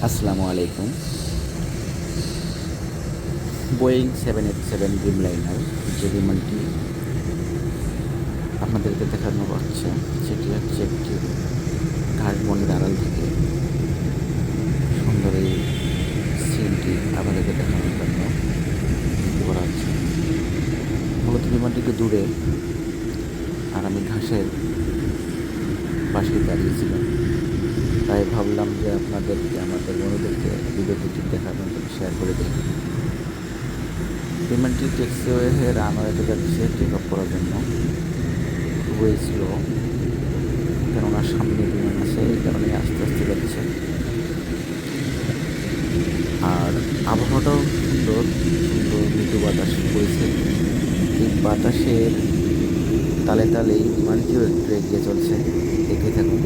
আসসালামু আলাইকুম। Boeing 787 Dreamliner যে বিমানটি আপনাদেরকে দেখানো হচ্ছে সেটি হচ্ছে একটি ঘাসবনের আড়াল থেকে সুন্দর এই সিনটি আপনাদেরকে দেখানোর জন্য করা হচ্ছে। মূলত বিমানটিতে দূরে আর আমি ঘাসের পাশে দাঁড়িয়েছিলাম, তাই ভাবলাম যে আপনাদেরকে আমাদের বন্ধুদেরকে ভিডিওটি দেখানোর জন্য শেয়ার করে দিই। বিমানটি টেক্সিওয়ে হয়ে রানওয়েতে যাচ্ছে টেক অফ করার জন্য। খুবই স্লো, কেননা সামনে বিমান আছে, এই কারণে আস্তে আস্তে যাচ্ছে। আর আবহাওয়াটাও সুন্দর সুন্দর, মৃদু বাতাস বইছে। এই বাতাসের তালে তালেই বিমানটিও একটু এগিয়ে চলছে। দেখতে থাকুন।